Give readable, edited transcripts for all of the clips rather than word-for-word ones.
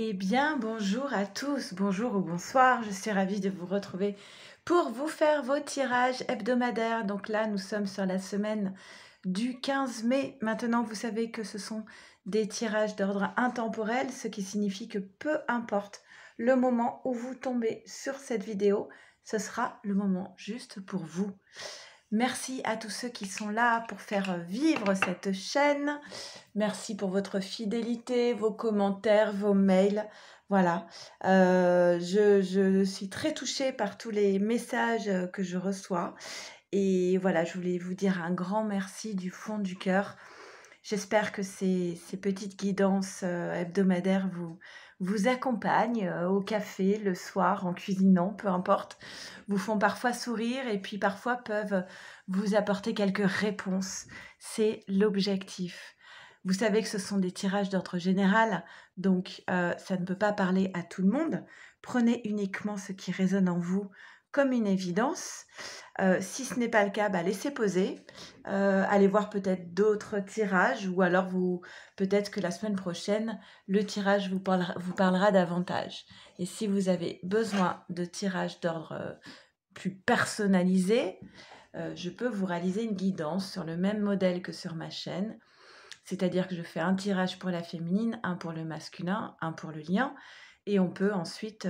Eh bien, bonjour à tous, bonjour ou bonsoir. Je suis ravie de vous retrouver pour vous faire vos tirages hebdomadaires. Donc là, nous sommes sur la semaine du 15 mai. Maintenant, vous savez que ce sont des tirages d'ordre intemporel, ce qui signifie que peu importe le moment où vous tombez sur cette vidéo, ce sera le moment juste pour vous. Merci à tous ceux qui sont là pour faire vivre cette chaîne. Merci pour votre fidélité, vos commentaires, vos mails. Voilà, je suis très touchée par tous les messages que je reçois. Et voilà, je voulais vous dire un grand merci du fond du cœur. J'espère que ces petites guidances hebdomadaires vous accompagnent au café, le soir, en cuisinant, peu importe, vous font parfois sourire et puis parfois peuvent vous apporter quelques réponses. C'est l'objectif. Vous savez que ce sont des tirages d'ordre général, donc ça ne peut pas parler à tout le monde. Prenez uniquement ce qui résonne en vous comme une évidence. Si ce n'est pas le cas, laissez poser. Allez voir peut-être d'autres tirages ou alors peut-être que la semaine prochaine, le tirage vous parlera davantage. Et si vous avez besoin de tirages d'ordre plus personnalisé, je peux vous réaliser une guidance sur le même modèle que sur ma chaîne. C'est-à-dire que je fais un tirage pour la féminine, un pour le masculin, un pour le lien. Et on peut ensuite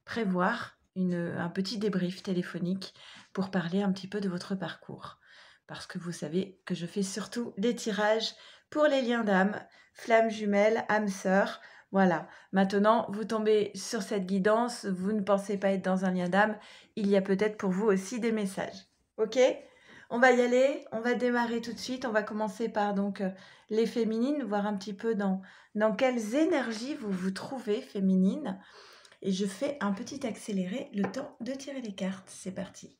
prévoir un petit débrief téléphonique pour parler un petit peu de votre parcours. Parce que vous savez que je fais surtout des tirages pour les liens d'âme, flammes jumelles, âmes sœurs. Voilà, maintenant vous tombez sur cette guidance, vous ne pensez pas être dans un lien d'âme, il y a peut-être pour vous aussi des messages. Ok ? On va y aller, on va démarrer tout de suite. On va commencer par donc les féminines, voir un petit peu dans quelles énergies vous vous trouvez féminines. Et je fais un petit accéléré, le temps de tirer les cartes. C'est parti.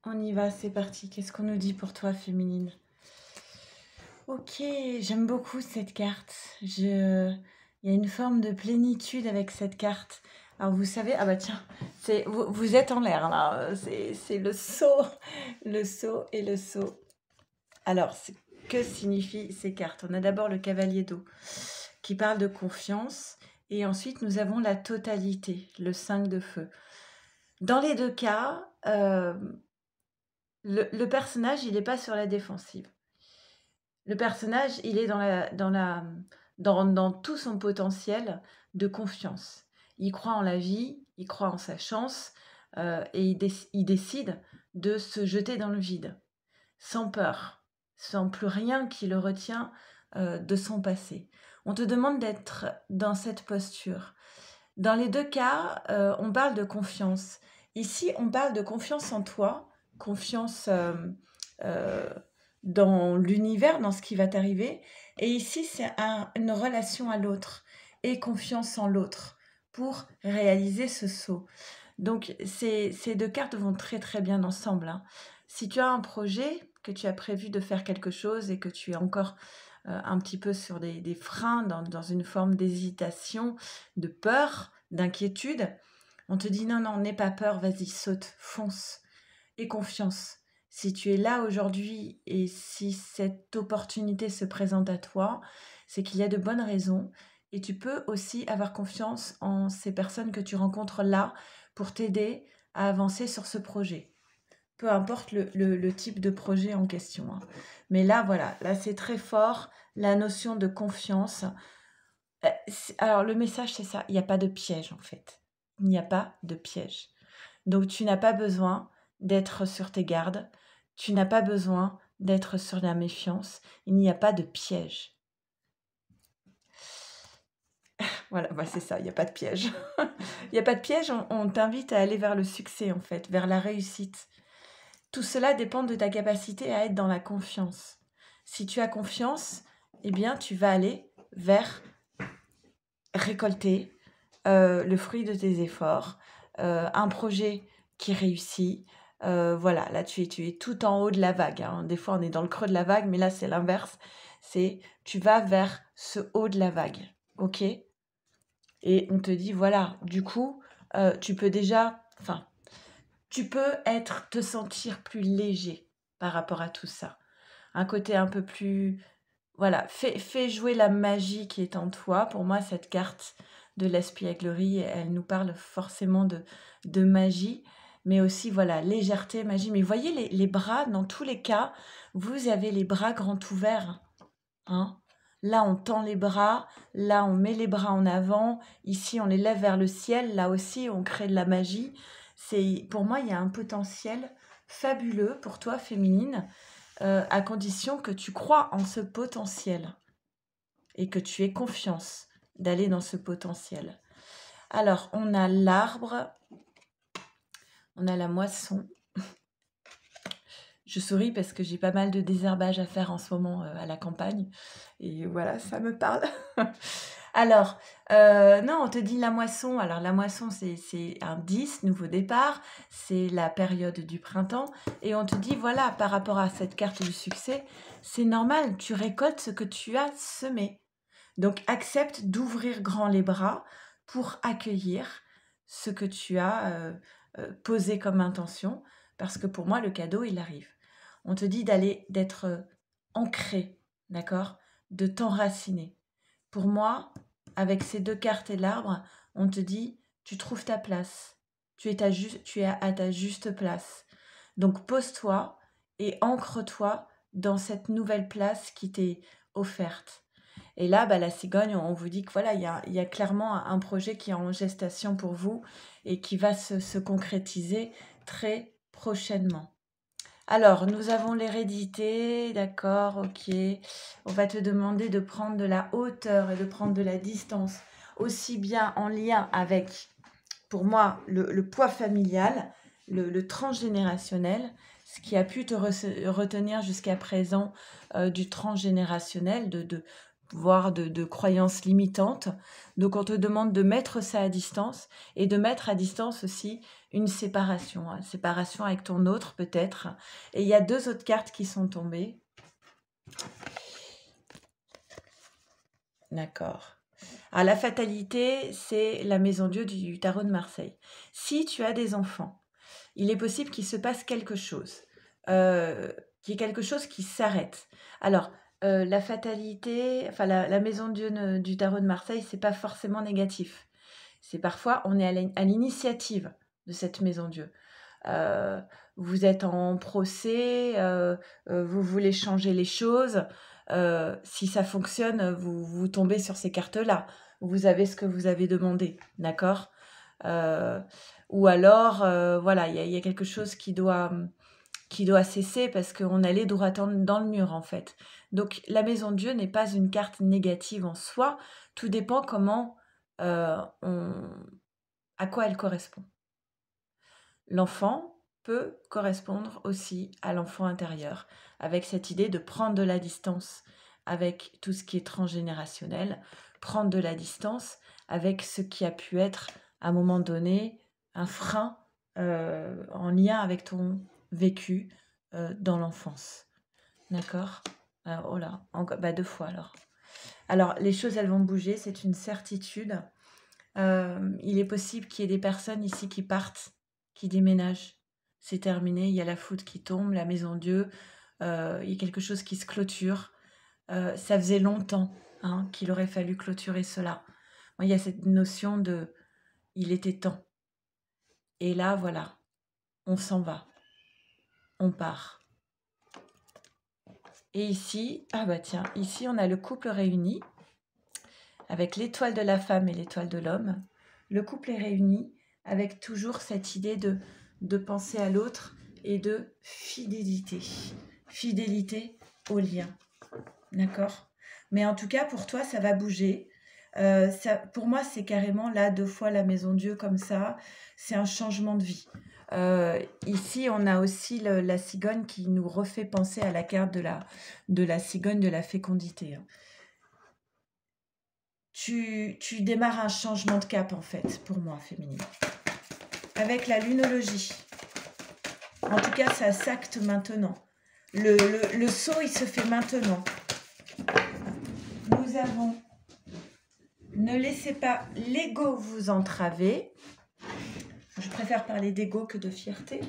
On y va, c'est parti. Qu'est-ce qu'on nous dit pour toi, féminine? Ok, j'aime beaucoup cette carte. Il y a une forme de plénitude avec cette carte. Alors vous savez, ah bah tiens, vous êtes en l'air là, c'est le saut et le saut. Alors, que signifient ces cartes? On a d'abord le cavalier d'eau qui parle de confiance et ensuite nous avons la totalité, le 5 de feu. Dans les deux cas, le personnage, il n'est pas sur la défensive. Le personnage, il est dans tout son potentiel de confiance. Il croit en la vie, il croit en sa chance et il décide de se jeter dans le vide, sans peur, sans plus rien qui le retient de son passé. On te demande d'être dans cette posture. Dans les deux cas, on parle de confiance. Ici, on parle de confiance en toi, confiance dans l'univers, dans ce qui va t'arriver. Et ici, c'est une relation à l'autre et confiance en l'autre pour réaliser ce saut. Donc, ces deux cartes vont très très bien ensemble. Hein. Si tu as un projet, que tu as prévu de faire quelque chose et que tu es encore un petit peu sur des freins, dans une forme d'hésitation, de peur, d'inquiétude, on te dit non, n'aie pas peur, vas-y, saute, fonce, et confiance. Si tu es là aujourd'hui et si cette opportunité se présente à toi, c'est qu'il y a de bonnes raisons et tu peux aussi avoir confiance en ces personnes que tu rencontres là pour t'aider à avancer sur ce projet. Peu importe le type de projet en question. Hein. Mais là, voilà, là c'est très fort, la notion de confiance. Alors le message c'est ça, il n'y a pas de piège en fait. Il n'y a pas de piège. Donc tu n'as pas besoin d'être sur tes gardes, tu n'as pas besoin d'être sur la méfiance, il n'y a pas de piège. Voilà, c'est ça, il n'y a pas de piège. Il n'y a pas de piège, on t'invite à aller vers le succès en fait, vers la réussite. Tout cela dépend de ta capacité à être dans la confiance. Si tu as confiance, eh bien tu vas aller vers récolter le fruit de tes efforts, un projet qui réussit. Voilà, là tu es tout en haut de la vague. Hein. Des fois on est dans le creux de la vague, mais là c'est l'inverse. C'est tu vas vers ce haut de la vague, ok? Et on te dit voilà, du coup, tu peux déjà, tu peux te sentir plus léger par rapport à tout ça. Un côté un peu plus voilà, fais jouer la magie qui est en toi. Pour moi, cette carte de l'espièglerie, elle nous parle forcément de magie, mais aussi, voilà, légèreté, magie. Mais voyez les bras, dans tous les cas, vous avez les bras grands ouverts, hein. Là, on tend les bras, là, on met les bras en avant, ici, on les lève vers le ciel, là aussi, on crée de la magie. Pour moi, il y a un potentiel fabuleux pour toi, féminine, à condition que tu crois en ce potentiel et que tu aies confiance d'aller dans ce potentiel. Alors, on a l'arbre, on a la moisson. Je souris parce que j'ai pas mal de désherbage à faire en ce moment à la campagne. Et voilà, ça me parle. Alors, non, on te dit la moisson. Alors, la moisson, c'est un 10, nouveau départ. C'est la période du printemps. Et on te dit, voilà, par rapport à cette carte du succès, c'est normal, tu récoltes ce que tu as semé. Donc, accepte d'ouvrir grand les bras pour accueillir ce que tu as posé comme intention. Parce que pour moi, le cadeau, il arrive. On te dit d'être ancré, d'accord? De t'enraciner. Pour moi, avec ces 2 cartes et l'arbre, on te dit, tu trouves ta place. Tu es à ta juste place. Donc pose-toi et ancre-toi dans cette nouvelle place qui t'est offerte. Et là, la cigogne, on vous dit que voilà, il y a clairement un projet qui est en gestation pour vous et qui va se concrétiser très prochainement. Alors, nous avons l'hérédité, d'accord, ok. On va te demander de prendre de la hauteur et de prendre de la distance, aussi bien en lien avec, pour moi, le poids familial, le transgénérationnel, ce qui a pu te retenir jusqu'à présent du transgénérationnel, voire de croyances limitantes. Donc, on te demande de mettre ça à distance et de mettre à distance aussi une séparation avec ton autre peut-être. Et il y a 2 autres cartes qui sont tombées. D'accord. Alors, la fatalité, c'est la maison Dieu du tarot de Marseille. Si tu as des enfants, il est possible qu'il se passe quelque chose, qu'il y ait quelque chose qui s'arrête. Alors, la fatalité, enfin la maison Dieu du tarot de Marseille, c'est pas forcément négatif. C'est parfois, on est à l'initiative de cette maison Dieu. Vous êtes en procès, vous voulez changer les choses. Si ça fonctionne, vous tombez sur ces cartes-là. Vous avez ce que vous avez demandé, d'accord? Ou alors, voilà, il y a quelque chose qui doit cesser parce qu'on allait droit dans le mur, en fait. Donc, la maison de Dieu n'est pas une carte négative en soi. Tout dépend comment, à quoi elle correspond. L'enfant peut correspondre aussi à l'enfant intérieur, avec cette idée de prendre de la distance avec tout ce qui est transgénérationnel, prendre de la distance avec ce qui a pu être, à un moment donné, un frein en lien avec ton vécu dans l'enfance. D'accord? Oh là, 2 fois alors. Alors, les choses, elles vont bouger, c'est une certitude. Il est possible qu'il y ait des personnes ici qui partent, qui déménagent. C'est terminé, il y a la foudre qui tombe, la maison Dieu, il y a quelque chose qui se clôture. Ça faisait longtemps qu'il aurait fallu clôturer cela. Moi, il y a cette notion de « il était temps ». Et là, voilà, on s'en va, on part. Et ici, tiens, ici on a le couple réuni, avec l'étoile de la femme et l'étoile de l'homme. Le couple est réuni avec toujours cette idée de penser à l'autre et de fidélité. Fidélité au lien. D'accord? Mais en tout cas, pour toi, ça va bouger. Pour moi, c'est carrément là 2 fois la maison Dieu comme ça. C'est un changement de vie. Ici, on a aussi la cigogne qui nous refait penser à la carte de la cigogne de la fécondité. Tu démarres un changement de cap, en fait, pour moi, féminine. Avec la lunologie. En tout cas, ça s'acte maintenant. Le saut, il se fait maintenant. Nous avons... Ne laissez pas l'ego vous entraver. Je préfère parler d'ego que de fierté.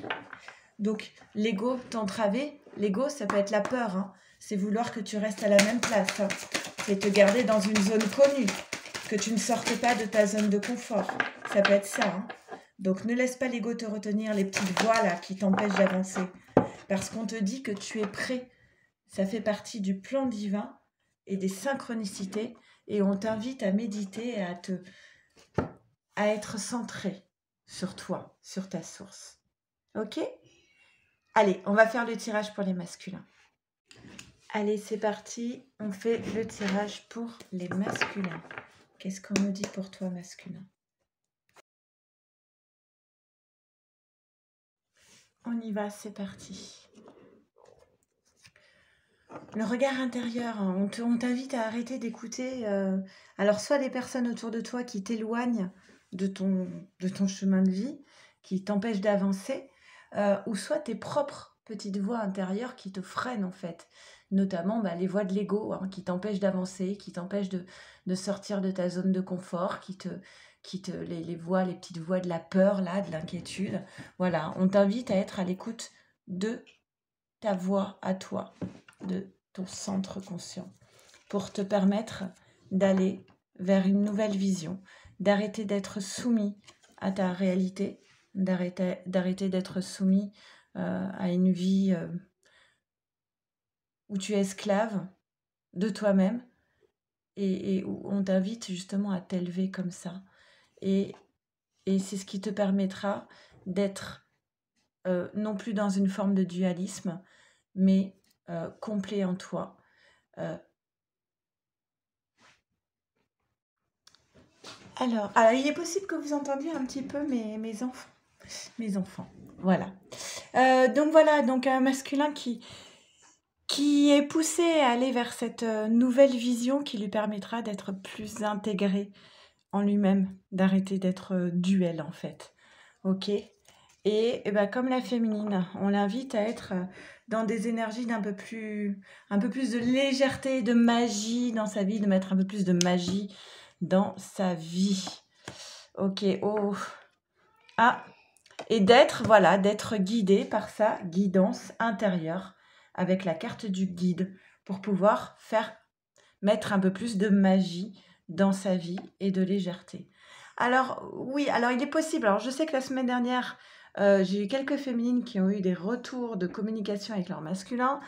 Donc, l'ego t'entraver. L'ego, ça peut être la peur. c'est vouloir que tu restes à la même place. Hein. C'est te garder dans une zone connue, que tu ne sortes pas de ta zone de confort. Ça peut être ça. Hein. Donc, ne laisse pas l'ego te retenir, les petites voix là qui t'empêchent d'avancer. Parce qu'on te dit que tu es prêt. Ça fait partie du plan divin et des synchronicités. Et on t'invite à méditer et à être centré sur toi, sur ta source. Ok? Allez, on va faire le tirage pour les masculins. Allez, c'est parti. On fait le tirage pour les masculins. Qu'est-ce qu'on me dit pour toi, masculin? On y va, c'est parti. Le regard intérieur, hein, on t'invite à arrêter d'écouter. Alors, soit des personnes autour de toi qui t'éloignent de ton chemin de vie, qui t'empêchent d'avancer, ou soit tes propres petites voix intérieures qui te freinent en fait. Notamment les voix de l'ego hein, qui t'empêchent d'avancer, qui t'empêchent de sortir de ta zone de confort, les petites voix de la peur, là, de l'inquiétude. Voilà, on t'invite à être à l'écoute de ta voix à toi, de ton centre conscient, pour te permettre d'aller vers une nouvelle vision, d'arrêter d'être soumis à ta réalité, d'arrêter d'être soumis à une vie où tu es esclave de toi-même et où on t'invite justement à t'élever comme ça. Et c'est ce qui te permettra d'être non plus dans une forme de dualisme, mais complet en toi. Alors, il est possible que vous entendiez un petit peu mes enfants. Mes enfants, voilà. Donc un masculin qui est poussé à aller vers cette nouvelle vision qui lui permettra d'être plus intégré en lui-même, d'arrêter d'être duel en fait. Ok. Et comme la féminine, on l'invite à être dans des énergies un peu plus de légèreté, de magie dans sa vie, de mettre un peu plus de magie dans sa vie. Ok, oh. Ah, et d'être guidé par sa guidance intérieure avec la carte du guide pour pouvoir mettre un peu plus de magie dans sa vie et de légèreté. Alors oui, alors il est possible. Alors je sais que la semaine dernière, j'ai eu quelques féminines qui ont eu des retours de communication avec leur masculin.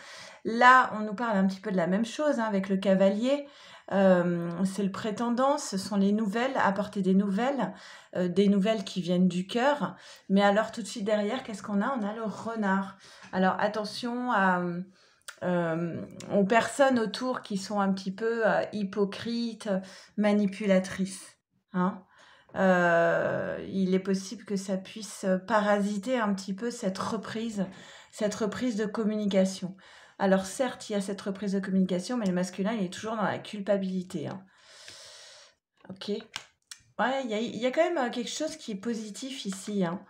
Là, on nous parle un petit peu de la même chose hein, avec le cavalier. C'est le prétendant, ce sont les nouvelles, apporter des nouvelles qui viennent du cœur. Mais alors tout de suite derrière, qu'est-ce qu'on a? On a le renard. Alors attention aux personnes autour qui sont un petit peu hypocrites, manipulatrices. Hein. Il est possible que ça puisse parasiter un petit peu cette reprise de communication. Alors certes, il y a cette reprise de communication, mais le masculin, il est toujours dans la culpabilité. Hein. Ok. Ouais, il y a quand même quelque chose qui est positif ici. Hein.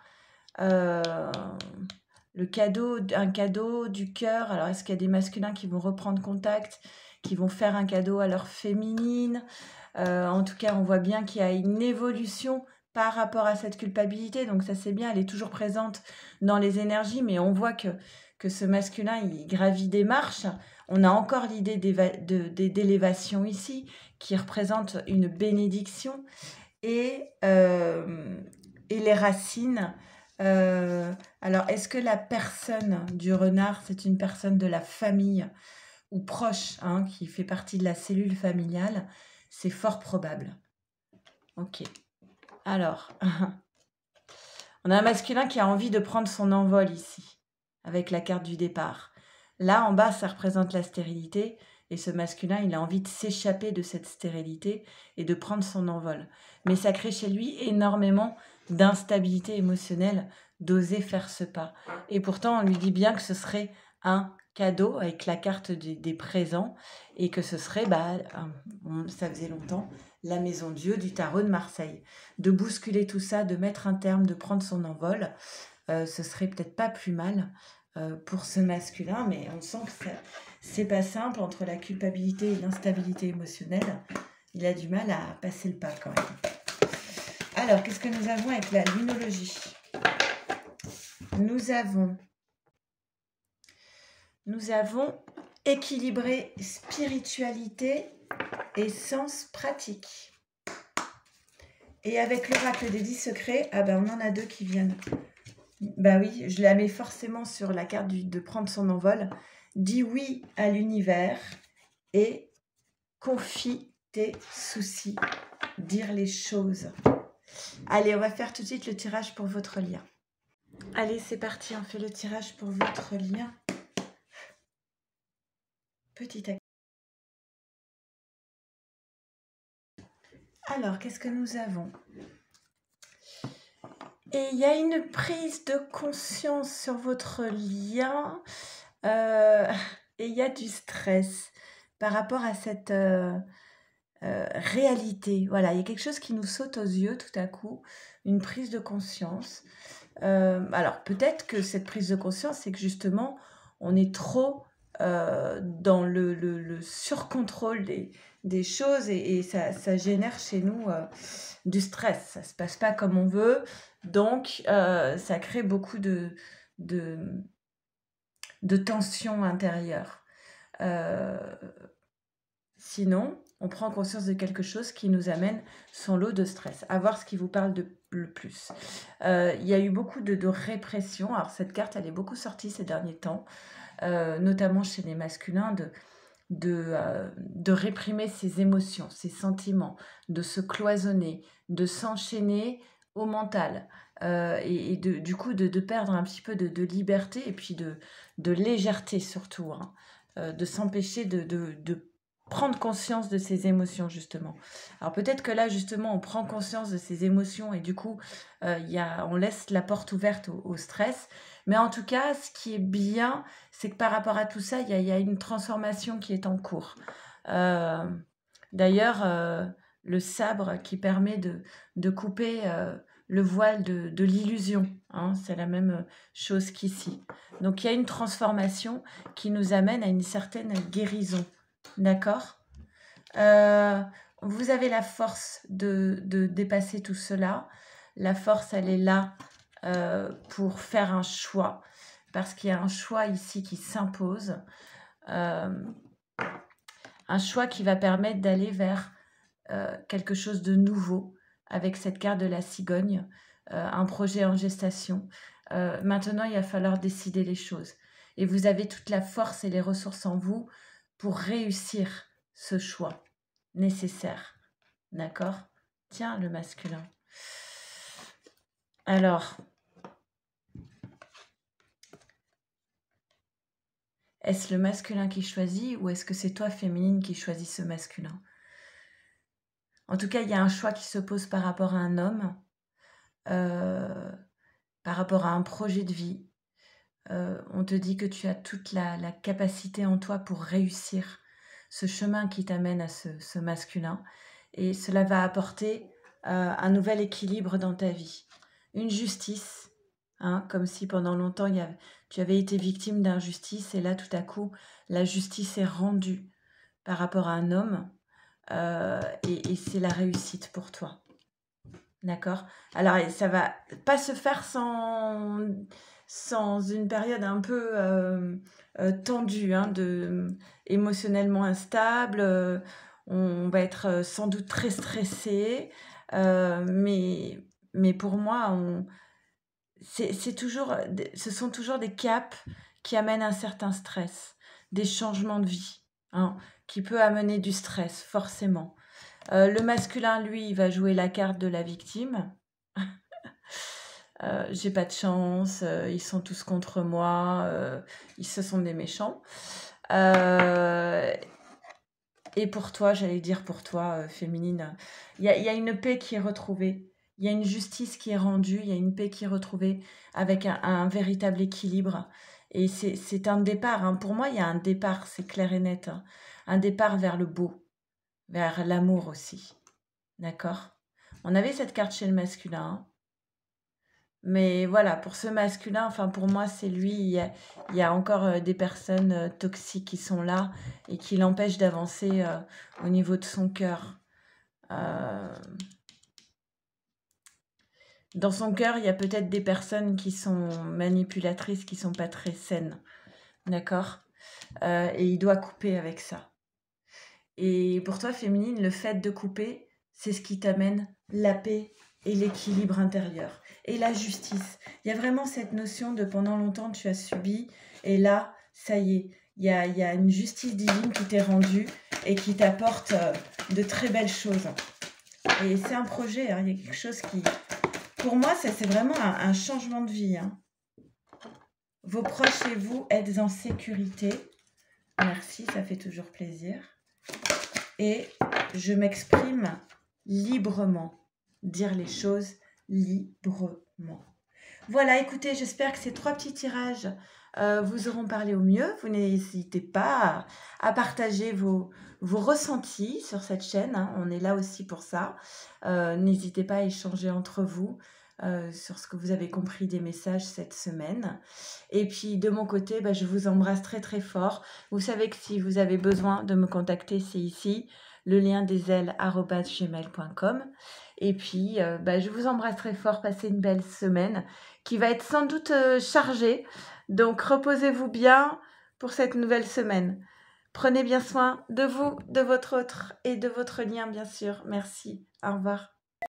Un cadeau du cœur. Alors, est-ce qu'il y a des masculins qui vont reprendre contact, qui vont faire un cadeau à leur féminine? En tout cas, on voit bien qu'il y a une évolution par rapport à cette culpabilité. Donc ça, c'est bien, elle est toujours présente dans les énergies, mais on voit que ce masculin, il gravit des marches. On a encore l'idée d'élévation ici, qui représente une bénédiction. Et les racines. Alors, est-ce que la personne du renard, c'est une personne de la famille ou proche, hein, qui fait partie de la cellule familiale? C'est fort probable. Ok. Alors, on a un masculin qui a envie de prendre son envol ici, avec la carte du départ. Là, en bas, ça représente la stérilité. Et ce masculin, il a envie de s'échapper de cette stérilité et de prendre son envol. Mais ça crée chez lui énormément d'instabilité émotionnelle d'oser faire ce pas. Et pourtant, on lui dit bien que ce serait un cadeau avec la carte des présents et que ce serait, ça faisait longtemps, la maison Dieu du tarot de Marseille. De bousculer tout ça, de mettre un terme, de prendre son envol, ce serait peut-être pas plus mal pour ce masculin, mais on sent que c'est pas simple entre la culpabilité et l'instabilité émotionnelle. Il a du mal à passer le pas quand même. Alors, qu'est-ce que nous avons avec la lunologie? Nous avons Équilibré, spiritualité et sens pratique. Et avec l'oracle des 10 secrets, ah ben on en a 2 qui viennent. Bah oui, je la mets forcément sur la carte de prendre son envol. Dis oui à l'univers et confie tes soucis. Dire les choses. Allez, on va faire tout de suite le tirage pour votre lien. Allez, c'est parti, on fait le tirage pour votre lien. Petit à petit. Alors, qu'est-ce que nous avons? Et il y a une prise de conscience sur votre lien et il y a du stress par rapport à cette réalité. Voilà, il y a quelque chose qui nous saute aux yeux tout à coup, une prise de conscience. Alors, peut-être que cette prise de conscience, c'est que justement, on est trop dans le surcontrôle des choses et ça génère chez nous du stress. Ça ne se passe pas comme on veut, donc ça crée beaucoup de tension intérieure. Sinon, on prend conscience de quelque chose qui nous amène son lot de stress. À voir ce qui vous parle le plus. Il y a eu beaucoup de répression. Alors cette carte, elle est beaucoup sortie ces derniers temps, notamment chez les masculins, de réprimer ses émotions, ses sentiments, de se cloisonner, de s'enchaîner au mental. Et du coup, de perdre un petit peu de liberté et puis de légèreté surtout. Hein. De s'empêcher de prendre conscience de ses émotions, justement. Alors peut-être que là, justement, on prend conscience de ses émotions et du coup, on laisse la porte ouverte au stress. Mais en tout cas, ce qui est bien, c'est que par rapport à tout ça, il y a une transformation qui est en cours. D'ailleurs, le sabre qui permet de couper le voile de l'illusion, hein, c'est la même chose qu'ici. Donc il y a une transformation qui nous amène à une certaine guérison. D'accord? Vous avez la force de dépasser tout cela. La force, elle est là pour faire un choix, parce qu'il y a un choix ici qui s'impose, un choix qui va permettre d'aller vers quelque chose de nouveau avec cette carte de la cigogne, un projet en gestation. Maintenant, il va falloir décider les choses. Et vous avez toute la force et les ressources en vous pour réussir ce choix nécessaire. D'accord? Tiens, le masculin. Alors, est-ce le masculin qui choisit ou est-ce que c'est toi, féminine, qui choisis ce masculin? En tout cas, il y a un choix qui se pose par rapport à un homme, par rapport à un projet de vie. On te dit que tu as toute la capacité en toi pour réussir ce chemin qui t'amène à ce masculin. Et cela va apporter un nouvel équilibre dans ta vie. Une justice, hein, comme si pendant longtemps tu avais été victime d'injustice et là tout à coup la justice est rendue par rapport à un homme et c'est la réussite pour toi. D'accord? Alors ça va pas se faire sans une période un peu tendue, hein, émotionnellement instable. On va être sans doute très stressé, mais pour moi, ce sont toujours des caps qui amènent un certain stress, des changements de vie, hein, qui peut amener du stress, forcément. Le masculin, lui, il va jouer la carte de la victime. J'ai pas de chance, ils sont tous contre moi, ce sont des méchants. Et pour toi, j'allais dire pour toi, féminine, il y a une paix qui est retrouvée. Il y a une justice qui est rendue, il y a une paix qui est retrouvée avec un véritable équilibre. Et c'est un départ, hein. Pour moi, il y a un départ, c'est clair et net, hein. Un départ vers le beau, vers l'amour aussi. D'accord? On avait cette carte chez le masculin, hein. Mais voilà, pour ce masculin, enfin pour moi, c'est lui, il y a encore des personnes toxiques qui sont là et qui l'empêchent d'avancer au niveau de son cœur. Dans son cœur, il y a peut-être des personnes qui sont manipulatrices, qui sont pas très saines. D'accord? et il doit couper avec ça. Et pour toi, féminine, le fait de couper, c'est ce qui t'amène la paix et l'équilibre intérieur et la justice. Il y a vraiment cette notion de pendant longtemps tu as subi et là, ça y est, il y a une justice divine qui t'est rendue et qui t'apporte de très belles choses. Et c'est un projet, hein, il y a quelque chose qui... Pour moi, ça c'est vraiment un changement de vie. Hein. Vos proches et vous êtes en sécurité. Merci, ça fait toujours plaisir. Et je m'exprime librement. Dire les choses librement. Voilà, écoutez, j'espère que ces 3 petits tirages vous auront parlé au mieux. Vous n'hésitez pas à partager vos ressentis sur cette chaîne. Hein. On est là aussi pour ça. N'hésitez pas à échanger entre vous sur ce que vous avez compris des messages cette semaine. Et puis de mon côté, je vous embrasse très très fort. Vous savez que si vous avez besoin de me contacter, c'est ici, le lien des ailes@gmail.com. Et puis, je vous embrasse très fort. Passez une belle semaine qui va être sans doute chargée. Donc, reposez-vous bien pour cette nouvelle semaine. Prenez bien soin de vous, de votre autre et de votre lien, bien sûr. Merci. Au revoir.